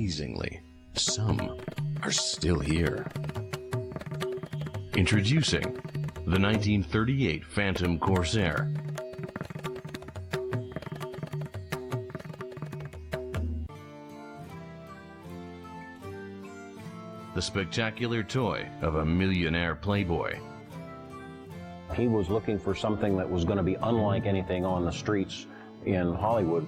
Amazingly, some are still here. Introducing the 1938 Phantom Corsair. The spectacular toy of a millionaire playboy. He was looking for something that was going to be unlike anything on the streets in Hollywood.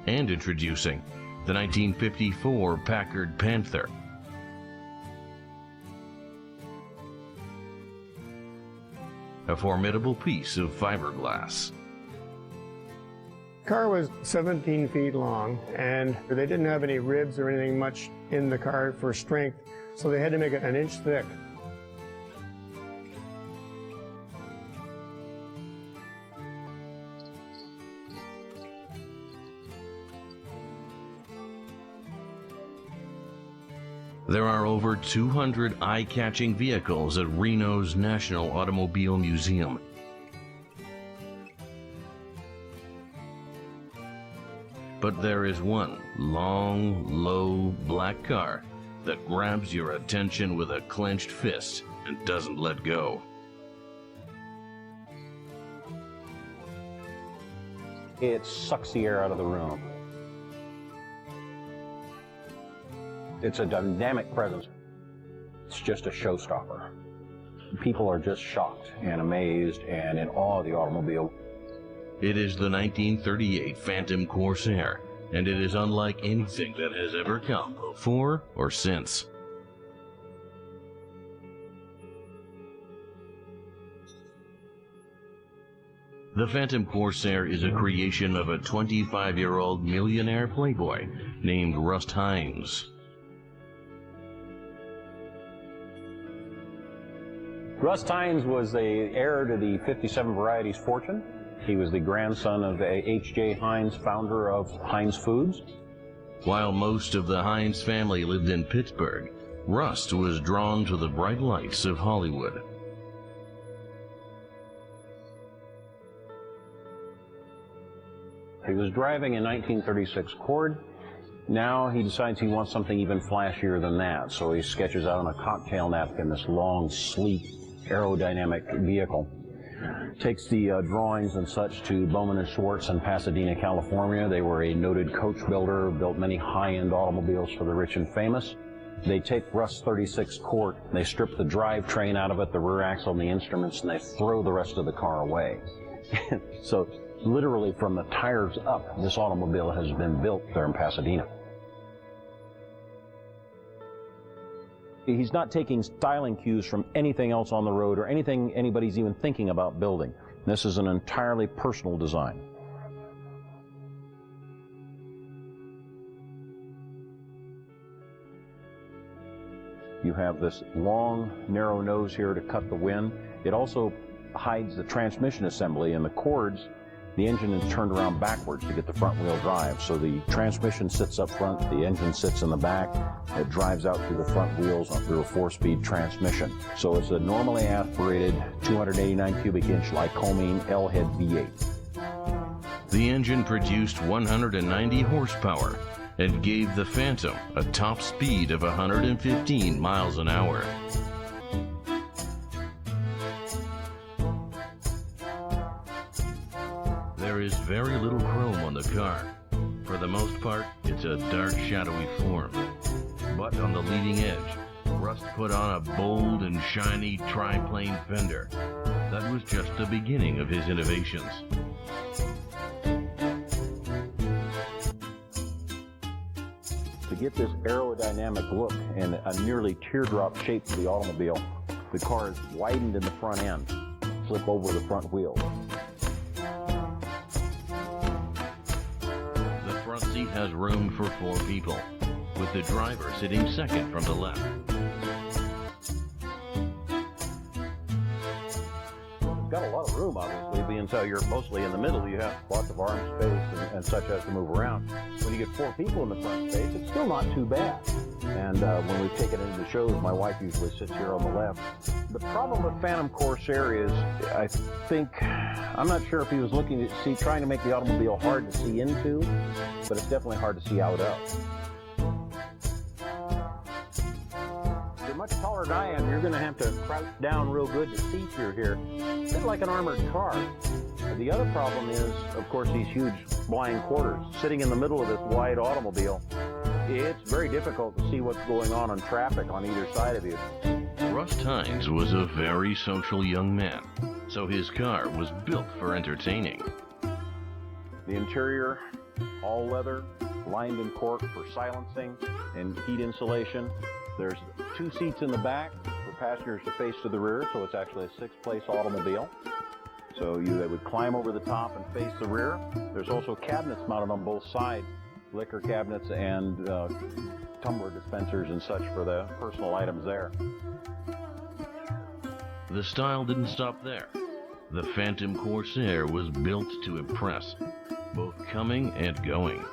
And introducing the 1954 Packard Panther. A formidable piece of fiberglass. The car was 17 feet long, and they didn't have any ribs or anything much in the car for strength, so they had to make it an inch thick. There are over 200 eye-catching vehicles at Reno's National Automobile Museum. But there is one long, low, black car that grabs your attention with a clenched fist and doesn't let go. It sucks the air out of the room. It's a dynamic presence. It's just a showstopper. People are just shocked and amazed and in awe of the automobile. It is the 1938 Phantom Corsair, and it is unlike anything that has ever come before or since. The Phantom Corsair is a creation of a 25-year-old millionaire playboy named Rust Hines. Rust Hines was the heir to the 57 Varieties fortune. He was the grandson of H.J. Hines, founder of Heinz Foods. While most of the Hines family lived in Pittsburgh, Rust was drawn to the bright lights of Hollywood. He was driving a 1936 Cord. Now he decides he wants something even flashier than that, so he sketches out on a cocktail napkin this long, sleek, aerodynamic vehicle. Takes the drawings and such to Bowman & Schwartz in Pasadena, California. They were a noted coach builder, built many high-end automobiles for the rich and famous. They take Rust's 36 Cord, they strip the drivetrain out of it, the rear axle and the instruments, and they throw the rest of the car away. So literally from the tires up, this automobile has been built there in Pasadena. He's not taking styling cues from anything else on the road or anything anybody's even thinking about building. This is an entirely personal design. You have this long, narrow nose here to cut the wind. It also hides the transmission assembly in the Cords. The engine is turned around backwards to get the front wheel drive. So the transmission sits up front, the engine sits in the back. It drives out through the front wheels through a 4-speed transmission. So it's a normally aspirated 289 cubic inch Lycoming L-head V8. The engine produced 190 horsepower and gave the Phantom a top speed of 115 miles an hour. There is very little chrome on the car. For the most part, it's a dark, shadowy form. But on the leading edge, Rust put on a bold and shiny triplane fender. That was just the beginning of his innovations. To get this aerodynamic look and a nearly teardrop shape to the automobile, the car is widened in the front end, flip over the front wheels. The front seat has room for 4 people, with the driver sitting second from the left. It's got a lot of room, obviously, being so you're mostly in the middle. You have lots of arm space and such as to move around. When you get 4 people in the front space, it's still not too bad. And when we've taken it into the shows, my wife usually sits here on the left. The problem with Phantom Corsair is, I think I'm not sure if he was looking to see, trying to make the automobile hard to see into, but it's definitely hard to see out of. If you're much taller than I am, you're going to have to crouch down real good to see through here. It's a bit like an armored car. The other problem is, of course, these huge blind quarters. Sitting in the middle of this wide automobile, it's very difficult to see what's going on in traffic on either side of you. Rust Hines was a very social young man, so his car was built for entertaining. The interior, all leather, lined in cork for silencing and heat insulation. There's 2 seats in the back for passengers to face to the rear, so it's actually a 6-place automobile. So they would climb over the top and face the rear. There's also cabinets mounted on both sides, liquor cabinets and tumbler dispensers and such for the personal items there. The style didn't stop there. The Phantom Corsair was built to impress, both coming and going.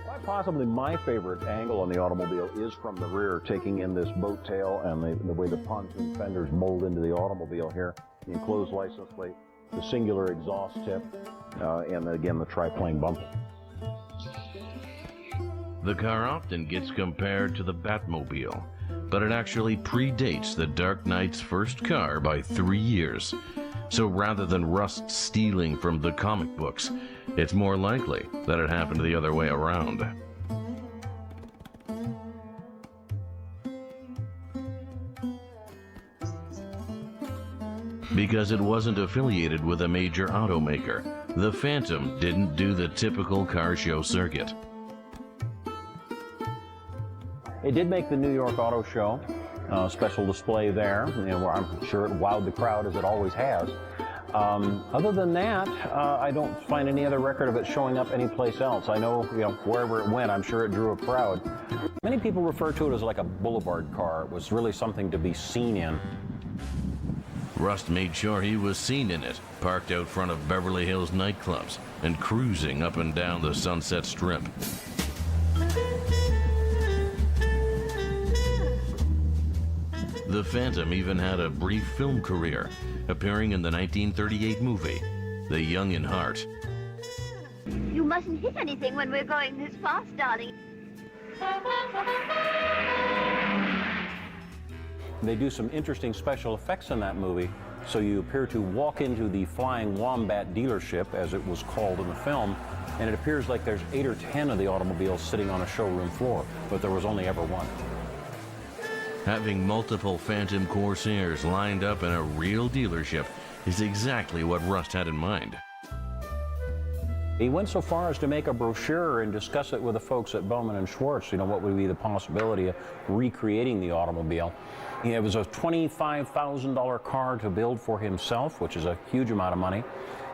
Quite possibly my favorite angle on the automobile is from the rear, taking in this boat tail and the way the pontoon fenders mold into the automobile here. The enclosed license plate, the singular exhaust tip, and again the triplane bumper. The car often gets compared to the Batmobile, but it actually predates the Dark Knight's first car by 3 years. So rather than Rust stealing from the comic books, it's more likely that it happened the other way around. Because it wasn't affiliated with a major automaker, the Phantom didn't do the typical car show circuit. It did make the New York Auto Show, special display there. Where I'm sure it wowed the crowd as it always has. Other than that, I don't find any other record of it showing up anyplace else. I know, wherever it went, I'm sure it drew a crowd. Many people refer to it as like a boulevard car. It was really something to be seen in. Rust made sure he was seen in it, parked out front of Beverly Hills nightclubs and cruising up and down the Sunset Strip. The Phantom even had a brief film career, appearing in the 1938 movie, The Young in Heart. You mustn't hit anything when we're going this fast, darling. They do some interesting special effects in that movie. So you appear to walk into the Flying Wombat dealership, as it was called in the film, and it appears like there's 8 or 10 of the automobiles sitting on a showroom floor, but there was only ever one. Having multiple Phantom Corsairs lined up in a real dealership is exactly what Rust had in mind. He went so far as to make a brochure and discuss it with the folks at Bowman and Schwartz, what would be the possibility of recreating the automobile. It was a $25,000 car to build for himself, which is a huge amount of money.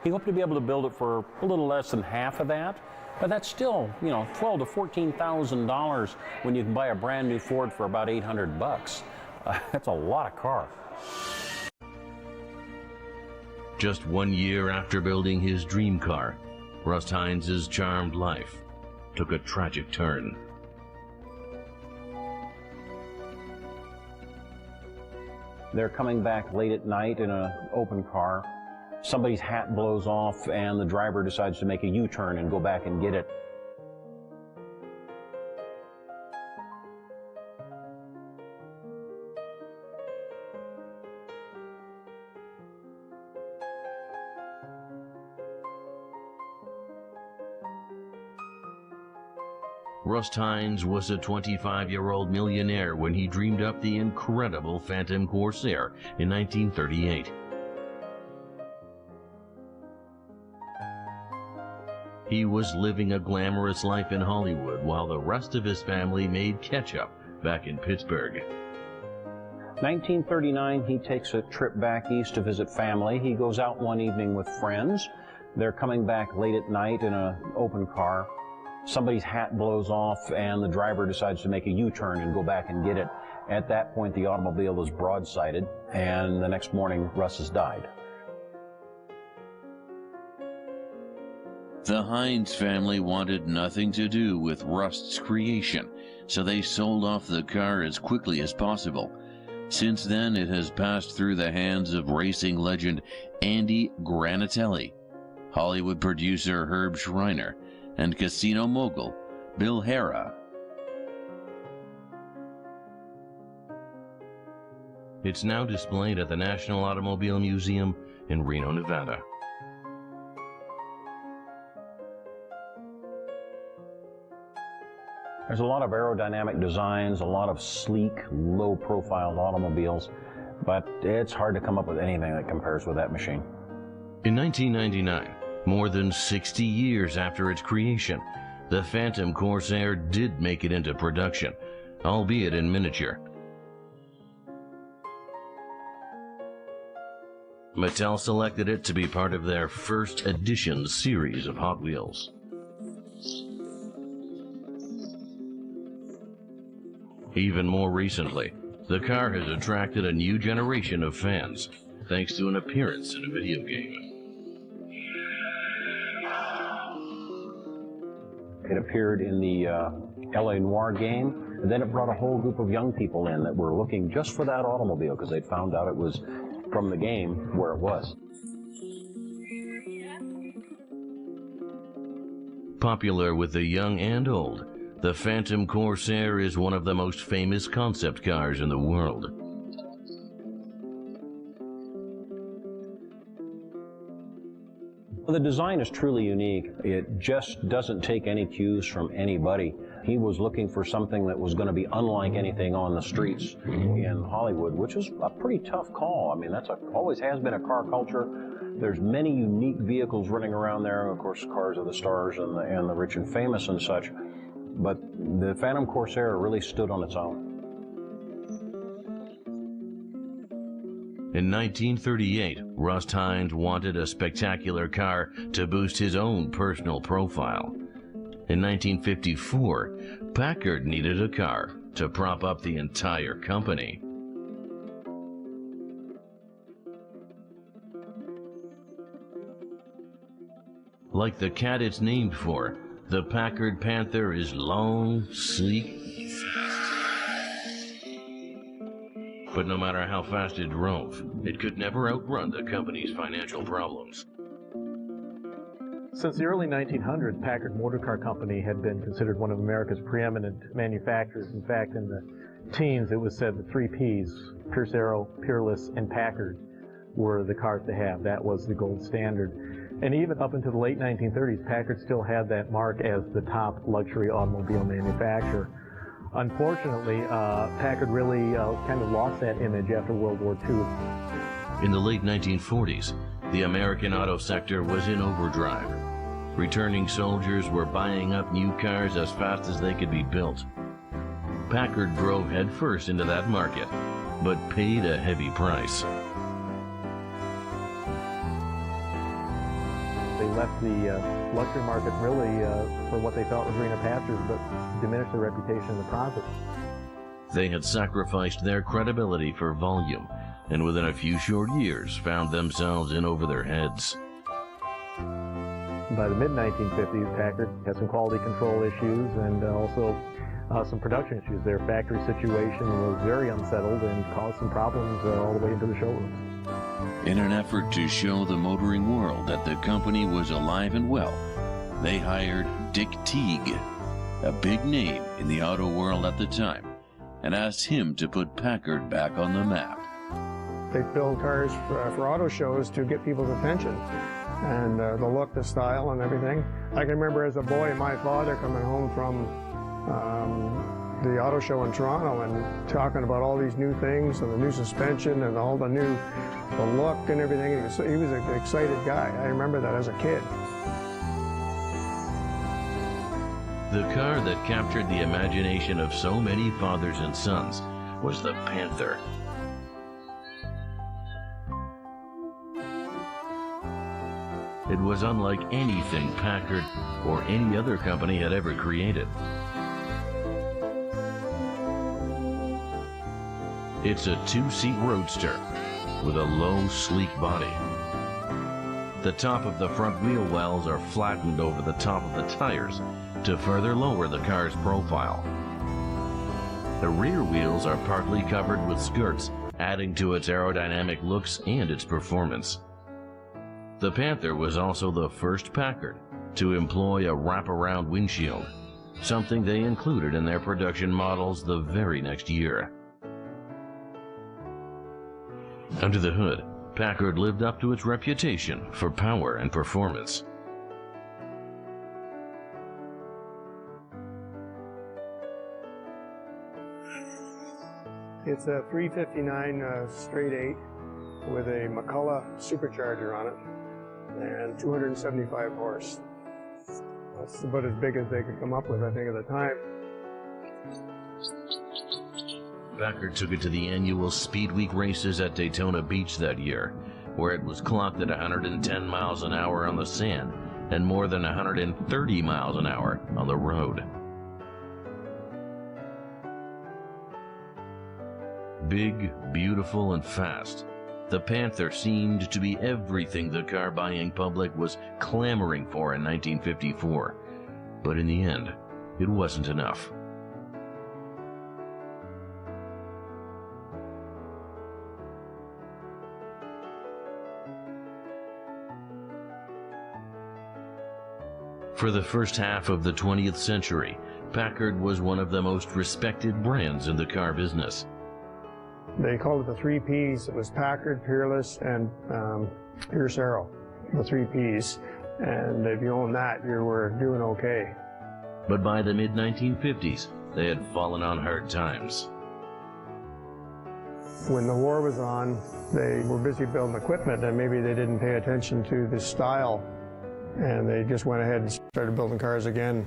He hoped to be able to build it for a little less than half of that, but that's still, $12,000 to $14,000 when you can buy a brand new Ford for about $800. That's a lot of car. Just 1 year after building his dream car, Rust Hines' charmed life took a tragic turn. They're coming back late at night in an open car. Somebody's hat blows off and the driver decides to make a U-turn and go back and get it. Rust Hines was a 25-year-old millionaire when he dreamed up the incredible Phantom Corsair in 1938. He was living a glamorous life in Hollywood while the rest of his family made catch-up back in Pittsburgh. 1939, he takes a trip back east to visit family. He goes out one evening with friends. They're coming back late at night in an open car. Somebody's hat blows off and the driver decides to make a U-turn and go back and get it. At that point, the automobile is broadsided, and the next morning, Russ has died. The Hines family wanted nothing to do with Rust's creation, so they sold off the car as quickly as possible. Since then, it has passed through the hands of racing legend Andy Granatelli, Hollywood producer Herb Schreiner, and casino mogul Bill Harrah. It's now displayed at the National Automobile Museum in Reno, Nevada. There's a lot of aerodynamic designs, a lot of sleek, low-profile automobiles, but it's hard to come up with anything that compares with that machine. In 1999, more than 60 years after its creation, the Phantom Corsair did make it into production, albeit in miniature. Mattel selected it to be part of their first edition series of Hot Wheels. Even more recently, the car has attracted a new generation of fans, thanks to an appearance in a video game. It appeared in the LA Noire game, and then it brought a whole group of young people in that were looking just for that automobile because they'd found out it was from the game where it was. Popular with the young and old, the Phantom Corsair is one of the most famous concept cars in the world. The design is truly unique. It just doesn't take any cues from anybody. He was looking for something that was going to be unlike anything on the streets in Hollywood, which is a pretty tough call. I mean, always has been a car culture. There's many unique vehicles running around there. Of course, cars of the stars and the rich and famous and such. But the Phantom Corsair really stood on its own. In 1938, Rust Hines wanted a spectacular car to boost his own personal profile. In 1954, Packard needed a car to prop up the entire company. Like the cat it's named for, the Packard Panther is long, sleek, but no matter how fast it drove, it could never outrun the company's financial problems. Since the early 1900s, Packard Motor Car Company had been considered one of America's preeminent manufacturers. In fact, in the teens, it was said the three Ps, Pierce Arrow, Peerless, and Packard, were the cars to have. That was the gold standard. And even up into the late 1930s, Packard still had that mark as the top luxury automobile manufacturer. Unfortunately, Packard really kind of lost that image after World War II. In the late 1940s, the American auto sector was in overdrive. Returning soldiers were buying up new cars as fast as they could be built. Packard drove headfirst into that market, but paid a heavy price. They left the luxury market really for what they thought were greener pastures, but diminished their reputation in the process. They had sacrificed their credibility for volume, and within a few short years found themselves in over their heads. By the mid-1950s, Packard had some quality control issues and also some production issues. Their factory situation was very unsettled and caused some problems all the way into the showrooms. In an effort to show the motoring world that the company was alive and well, they hired Dick Teague, a big name in the auto world at the time, and asked him to put Packard back on the map. They build cars for auto shows to get people's attention, and the look, the style, and everything. I can remember as a boy, my father coming home from the auto show in Toronto and talking about all these new things and the new suspension and all the look and everything. He was an excited guy. I remember that as a kid. The car that captured the imagination of so many fathers and sons was the Panther. It was unlike anything Packard or any other company had ever created. It's a two-seat roadster with a low, sleek body. The top of the front wheel wells are flattened over the top of the tires to further lower the car's profile. The rear wheels are partly covered with skirts adding to its aerodynamic looks and its performance. The Panther was also the first Packard to employ a wraparound windshield, something they included in their production models the very next year. Under the hood, Packard lived up to its reputation for power and performance. It's a 359 straight 8 with a McCulloch supercharger on it and 275 horse. That's about as big as they could come up with, I think, at the time. Packard took it to the annual Speed Week races at Daytona Beach that year, where it was clocked at 110 miles an hour on the sand and more than 130 miles an hour on the road. Big, beautiful, and fast, the Panther seemed to be everything the car-buying public was clamoring for in 1954. But in the end, it wasn't enough. For the first half of the 20th century, Packard was one of the most respected brands in the car business. They called it the 3 Ps. It was Packard, Peerless, and Pierce Arrow, the 3 Ps. And if you owned that, you were doing okay. But by the mid-1950s, they had fallen on hard times. When the war was on, they were busy building equipment, and maybe they didn't pay attention to the style, and they just went ahead and started building cars again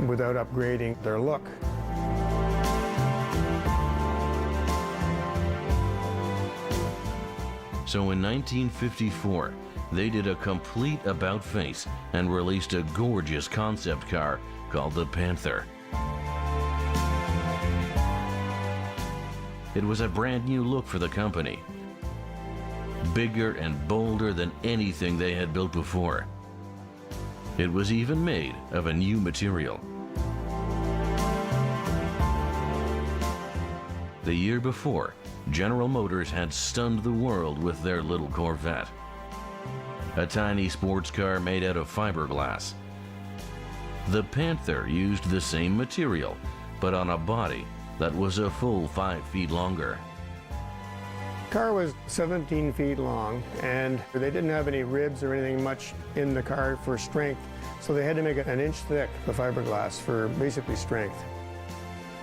without upgrading their look. So in 1954, they did a complete about-face and released a gorgeous concept car called the Panther. It was a brand new look for the company, bigger and bolder than anything they had built before. It was even made of a new material. The year before, General Motors had stunned the world with their little Corvette, a tiny sports car made out of fiberglass. The Panther used the same material, but on a body that was a full 5 feet longer. The car was 17 feet long, and they didn't have any ribs or anything much in the car for strength, so they had to make it 1 inch thick, the fiberglass, for basically strength.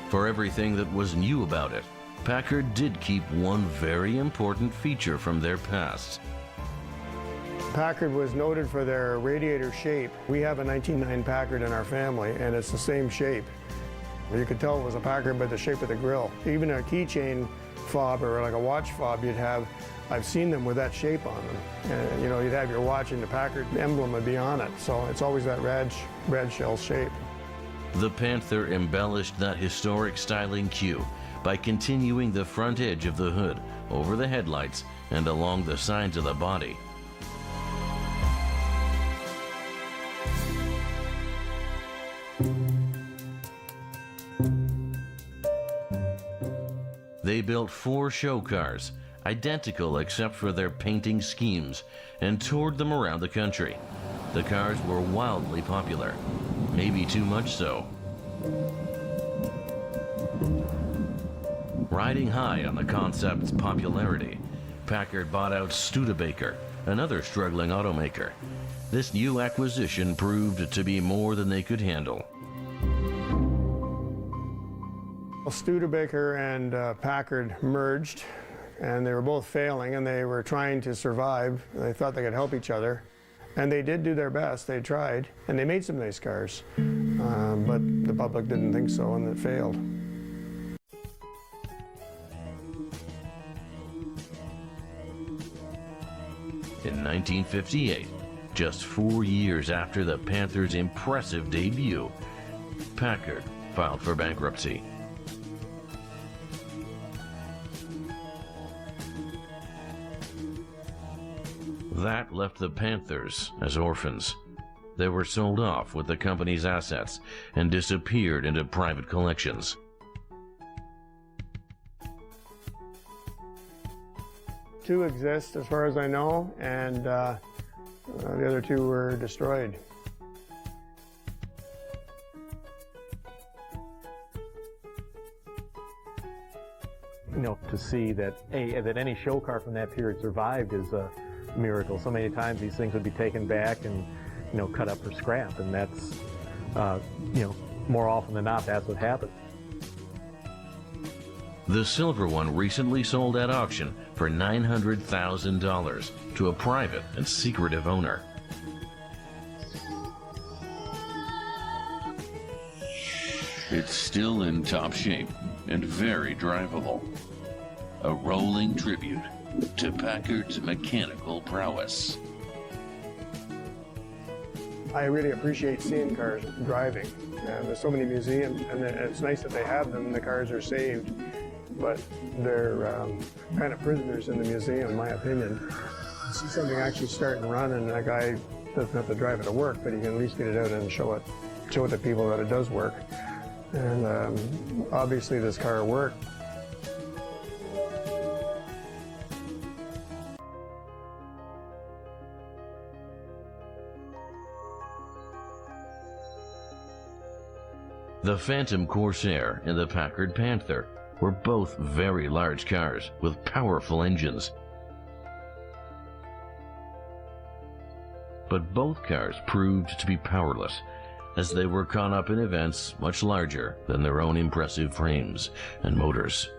For everything that was new about it, Packard did keep one very important feature from their past. Packard was noted for their radiator shape. We have a 1909 Packard in our family, and it's the same shape. You could tell it was a Packard by the shape of the grille. Even a keychain fob or like a watch fob you'd have, I've seen them with that shape on them. And, you know, you'd have your watch and the Packard emblem would be on it. So it's always that red shell shape. The Panther embellished that historic styling cue by continuing the front edge of the hood over the headlights and along the sides of the body. They built 4 show cars, identical except for their painting schemes, and toured them around the country. The cars were wildly popular, maybe too much so. Riding high on the concept's popularity, Packard bought out Studebaker, another struggling automaker. This new acquisition proved to be more than they could handle. Studebaker and Packard merged, and they were both failing, and they were trying to survive. They thought they could help each other, and they did do their best. They tried, and they made some nice cars, but the public didn't think so, and it failed. In 1958, just 4 years after the Panther's impressive debut, Packard filed for bankruptcy. That left the Panthers as orphans. They were sold off with the company's assets and disappeared into private collections. two exist as far as I know, and the other two were destroyed. You know, to see that any show car from that period survived is a miracle. So many times these things would be taken back and, you know, cut up for scrap, and that's, you know, more often than not, that's what happened. The silver one recently sold at auction for $900,000 to a private and secretive owner. It's still in top shape and very drivable. A rolling tribute to Packard's mechanical prowess. I really appreciate seeing cars driving. There's so many museums, and it's nice that they have them. The cars are saved, but they're kind of prisoners in the museum, in my opinion. To see something actually start and run, and a guy doesn't have to drive it to work, but he can at least get it out and show the people that it does work. And obviously this car worked. The Phantom Corsair and the Packard Panther were both very large cars with powerful engines. But both cars proved to be powerless, as they were caught up in events much larger than their own impressive frames and motors.